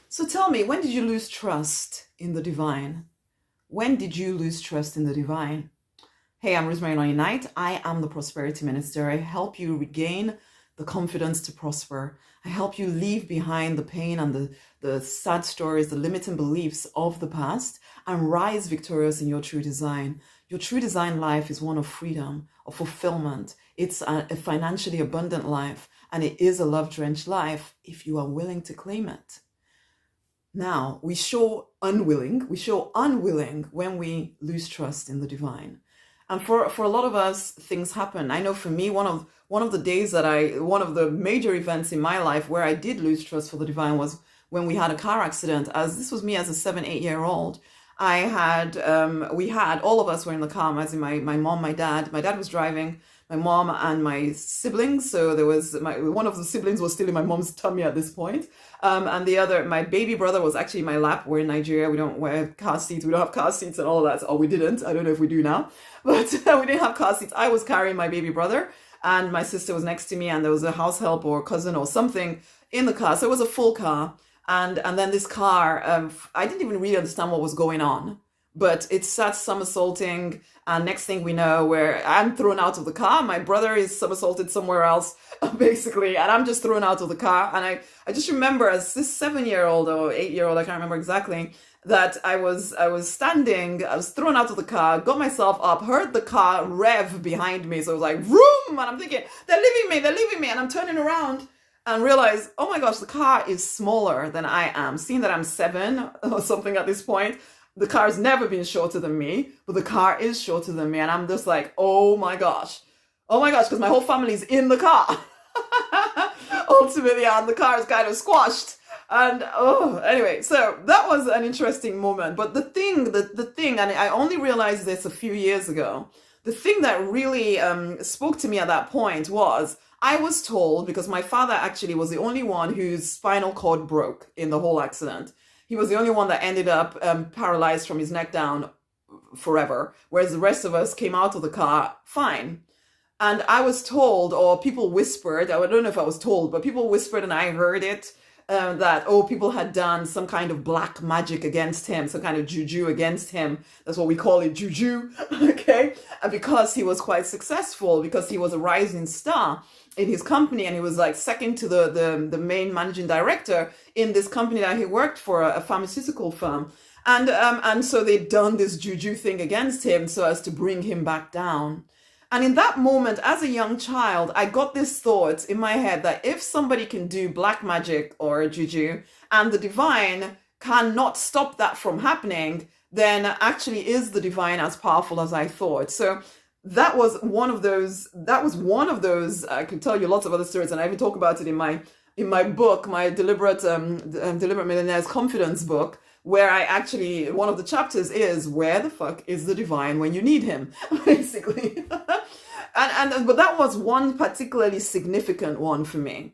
So tell me, when did you lose trust in the divine? When did you lose trust in the divine? Hey, I'm Rosemary Nonny. I am the Prosperity Minister. I help you regain the confidence to prosper. I help you leave behind the pain and the sad stories, the limiting beliefs of the past, and rise victorious in your true design. Your true design life is one of freedom, of fulfillment. It's a financially abundant life, and it is a love-drenched life if you are willing to claim it. Now, we show unwilling when we lose trust in the divine. And for a lot of us, things happen. I know for me, one of the days one of the major events in my life where I did lose trust for the divine was when we had a car accident. As this was me as a 7, 8 year old. All of us were in the car, as in my mom, my dad. My dad was driving, my mom and my siblings. So there was one of the siblings was still in my mom's tummy at this point. And the other, my baby brother, was actually in my lap. We're in Nigeria. We don't wear car seats. We don't have car seats and all of that. Or we didn't. I don't know if we do now. But we didn't have car seats. I was carrying my baby brother and my sister was next to me, and there was a house help or cousin or something in the car. So it was a full car. And then this car, I didn't even really understand what was going on, but it started somersaulting. And next thing we know, where I'm thrown out of the car, my brother is somersaulted somewhere else, basically, and I'm just thrown out of the car. And I just remember as this 7-year-old or 8-year-old, I can't remember exactly, that I was standing, I was thrown out of the car, got myself up, heard the car rev behind me. So it was like, vroom, and I'm thinking, they're leaving me. And I'm turning around and realize, oh my gosh, the car is smaller than I am. Seeing that I'm 7 or something at this point, the car's never been shorter than me, but the car is shorter than me. And I'm just like, oh my gosh, because my whole family's in the car. Ultimately, and the car is kind of squashed. And anyway, so that was an interesting moment. But the thing, and I only realized this a few years ago, the thing that really spoke to me at that point was, I was told, because my father actually was the only one whose spinal cord broke in the whole accident. He was the only one that ended up paralyzed from his neck down forever, whereas the rest of us came out of the car fine. And I was told, or people whispered, I don't know if I was told, but people whispered and I heard it, that, people had done some kind of black magic against him, some kind of juju against him. That's what we call it, juju, okay? And because he was quite successful, because he was a rising star in his company, and he was like second to the main managing director in this company that he worked for, a pharmaceutical firm. And so they'd done this juju thing against him so as to bring him back down. And in that moment, as a young child, I got this thought in my head that if somebody can do black magic or juju and the divine cannot stop that from happening, then actually is the divine as powerful as I thought. So that was one of those, I could tell you lots of other stories, and I even talk about it in my book, my Deliberate Millionaire's Confidence book, where I actually, one of the chapters is, where the fuck is the divine when you need him, basically. But that was one particularly significant one for me,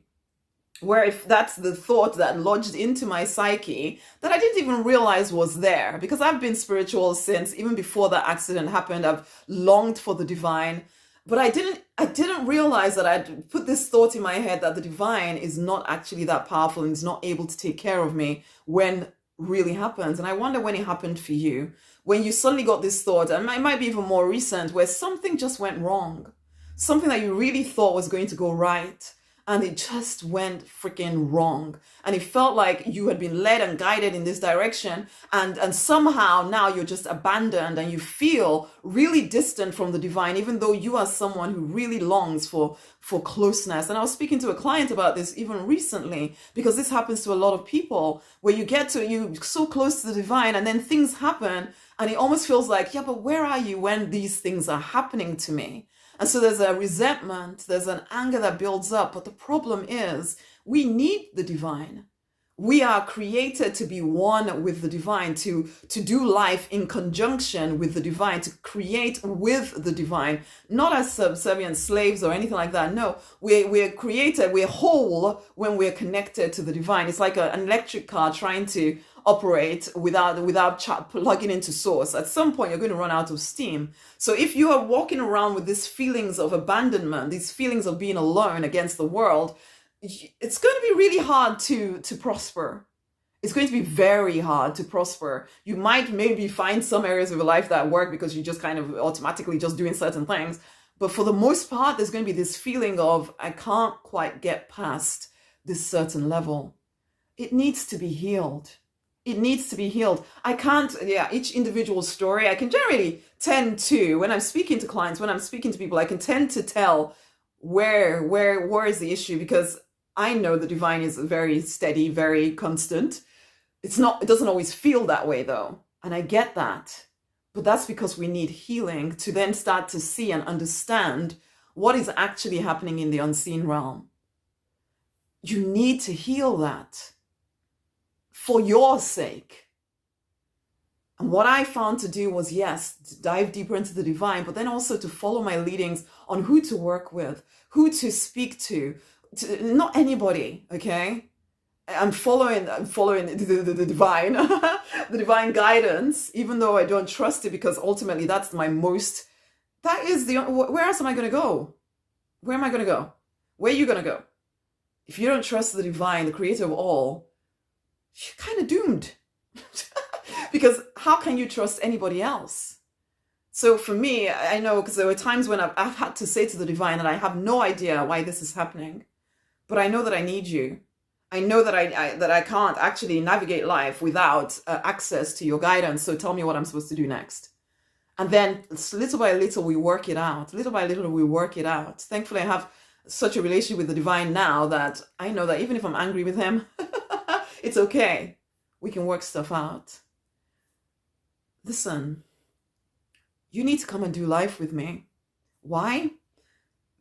where if that's the thought that lodged into my psyche that I didn't even realize was there, because I've been spiritual since even before that accident happened. I've longed for the divine, but I didn't realize that I'd put this thought in my head that the divine is not actually that powerful and is not able to take care of me when really happens. And I wonder when it happened for you, when you suddenly got this thought, and it might be even more recent, where something just went wrong, something that you really thought was going to go right, and it just went freaking wrong. And it felt like you had been led and guided in this direction, and somehow now you're just abandoned and you feel really distant from the divine, even though you are someone who really longs for closeness. And I was speaking to a client about this even recently, because this happens to a lot of people, where you so close to the divine, and then things happen and it almost feels like, yeah, but where are you when these things are happening to me? And so there's a resentment, there's an anger that builds up. But the problem is, we need the divine. We are created to be one with the divine, to do life in conjunction with the divine, to create with the divine, not as subservient slaves or anything like that. No, we're created, we're whole when we're connected to the divine. It's like an electric car trying to operate without plugging into source. At some point, you're going to run out of steam. So if you are walking around with these feelings of abandonment, these feelings of being alone against the world, it's going to be really hard to prosper. It's going to be very hard to prosper. You might maybe find some areas of your life that work because you're just kind of automatically just doing certain things. But for the most part, there's going to be this feeling of, I can't quite get past this certain level. It needs to be healed. It needs to be healed. I can't, each individual story, I can generally tend to, when I'm speaking to clients, when I'm speaking to people, I can tend to tell where is the issue, because I know the divine is very steady, very constant. It doesn't always feel that way though. And I get that. But that's because we need healing to then start to see and understand what is actually happening in the unseen realm. You need to heal that for your sake. And what I found to do was, yes, to dive deeper into the divine, but then also to follow my leadings on who to work with, who to speak to not anybody, okay? I'm following the divine, the divine guidance, even though I don't trust it, because ultimately that is where else am I going to go? Where am I going to go? Where are you going to go? If you don't trust the divine, the creator of all, you're kind of doomed. Because how can you trust anybody else? So for me, I know, because there were times when I've had to say to the divine that I have no idea why this is happening, but I know that I need you. I know that I can't actually navigate life without access to your guidance. So tell me what I'm supposed to do next. And then little by little, we work it out. Little by little, we work it out. Thankfully, I have such a relationship with the divine now that I know that even if I'm angry with him, it's okay. We can work stuff out. Listen, you need to come and do life with me. Why?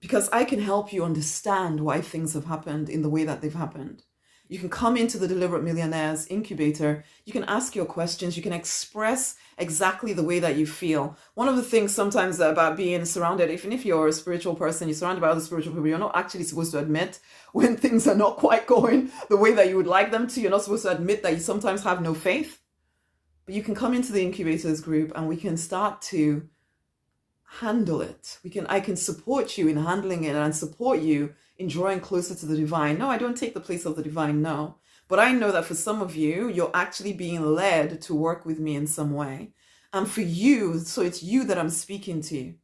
Because I can help you understand why things have happened in the way that they've happened. You can come into the Deliberate Millionaires incubator. You can ask your questions. You can express exactly the way that you feel. One of the things sometimes about being surrounded, even if you're a spiritual person, you're surrounded by other spiritual people, you're not actually supposed to admit when things are not quite going the way that you would like them to. You're not supposed to admit that you sometimes have no faith. But you can come into the incubators group and we can start to handle it. I can support you in handling it and support you in drawing closer to the divine. No, I don't take the place of the divine, no. But I know that for some of you, you're actually being led to work with me in some way. And for you, so it's you that I'm speaking to.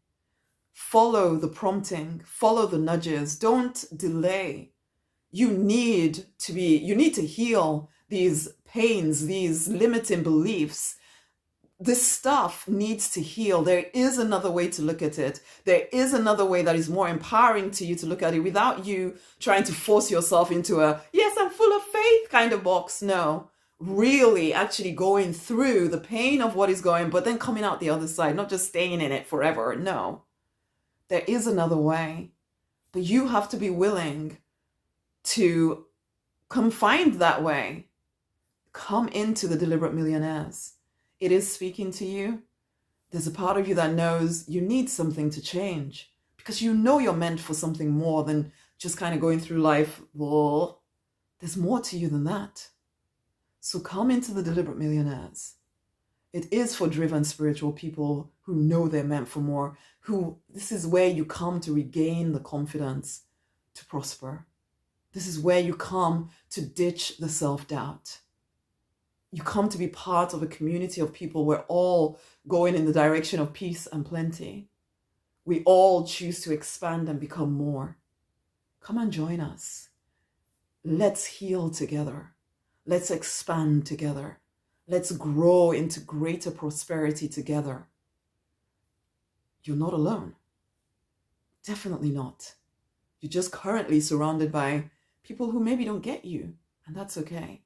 Follow the prompting, follow the nudges, don't delay. You need to heal these pains, these limiting beliefs. This stuff needs to heal. There is another way to look at it. There is another way that is more empowering to you to look at it without you trying to force yourself into a, yes, I'm full of faith kind of box. No, really actually going through the pain of what is going, but then coming out the other side, not just staying in it forever. No, there is another way, but you have to be willing to come find that way. Come into the Deliberate Millionaires. It is speaking to you. There's a part of you that knows you need something to change because you know you're meant for something more than just kind of going through life. Whoa. There's more to you than that. So come into the Deliberate Millionaires. It is for driven spiritual people who know they're meant for more, this is where you come to regain the confidence to prosper. This is where you come to ditch the self-doubt. You come to be part of a community of people. We're all going in the direction of peace and plenty. We all choose to expand and become more. Come and join us. Let's heal together. Let's expand together. Let's grow into greater prosperity together. You're not alone. Definitely not. You're just currently surrounded by people who maybe don't get you, and that's okay.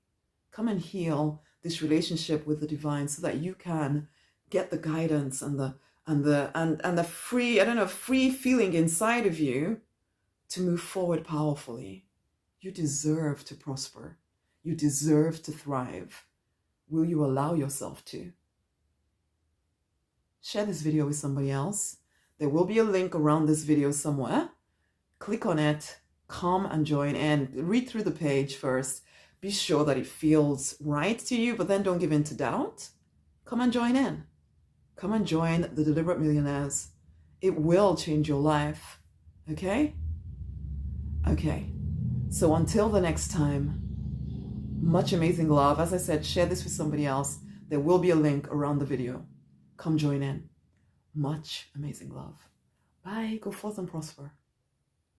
Come and heal this relationship with the divine so that you can get the guidance and the free feeling inside of you to move forward powerfully. You deserve to prosper. You deserve to thrive. Will you allow yourself to? Share this video with somebody else. There will be a link around this video somewhere. Click on it, come and join in. Read through the page first. Be sure that it feels right to you, but then don't give in to doubt. Come and join in. Come and join the Deliberate Millionaires. It will change your life. Okay? Okay. So until the next time, Much amazing love. As I said, share this with somebody else. There will be a link around the video. Come join in. Much amazing love. Bye. Go forth and prosper.